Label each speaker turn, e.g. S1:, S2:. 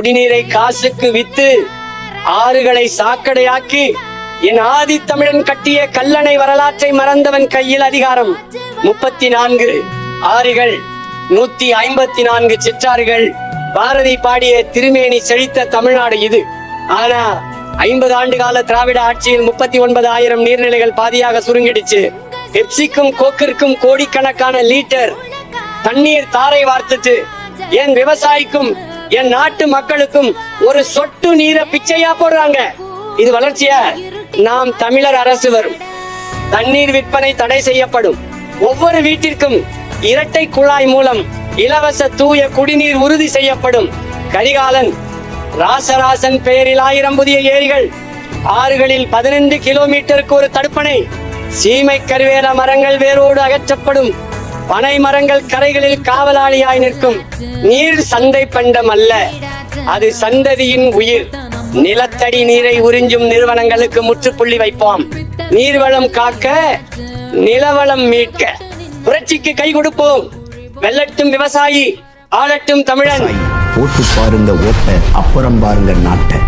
S1: குடிநீரை காசுக்கு வித்து ஆறுகளை சாக்கடையாக்கி என் ஆதி தமிழன் கட்டிய கல்லணை வரலாற்றை மறந்தவன் கையில் அதிகாரம். 34 ஆறுகள், 154 சிற்றாறுகள், பாரதி பாடிய திருமேனி செழித்த தமிழ்நாடு இது. ஆனா 50 ஆண்டு கால திராவிட ஆட்சியில் 39,000 நீர்நிலைகள் பாதியாக சுருங்கிடுச்சு. பெப்சிக்கும் கோக்கிற்கும் கோடிக்கணக்கான லீட்டர் தண்ணீர் தாரை வார்த்துட்டு என் விவசாயிக்கும் என் நாட்டு மக்களுக்கும் ஒரு சொட்டு நீரை பிச்சையா போடுறாங்க. இது வளர்ச்சியா? நாம் தமிழர் அரசு வரும், தண்ணீர் விற்பனை தடை செய்யப்படும், ஒவ்வொரு வீட்டிற்கும் இரட்டை குழாய் மூலம் இலவச தூய குடிநீர் உறுதி செய்யப்படும். கரிகாலன் ராசராசன் பெயரில் 1000 புதிய ஏரிகள், ஆறுகளில் 15 கிலோமீட்டருக்கு ஒரு தடுப்பணை, சீமை கருவேல மரங்கள் வேரோடு அகற்றப்படும், பனை மரங்கள் கரைகளில் காவலாளியாய் நிற்கும். நீர் சந்தை பண்டம் அல்ல, அது சந்ததியின் உயிர். நிலத்தடி நீரை உறிஞ்சும் நிறுவனங்களுக்கு முற்றுப்புள்ளி வைப்போம். நீர்வளம் காக்க, நிலவளம் மீட்க புரட்சிக்கு கை கொடுப்போம். வெல்லட்டும் விவசாயி, ஆளட்டும் தமிழன்.
S2: போட்டு பாருங்க ஓட்ட, அப்புறம் பாருங்க நாட்டை.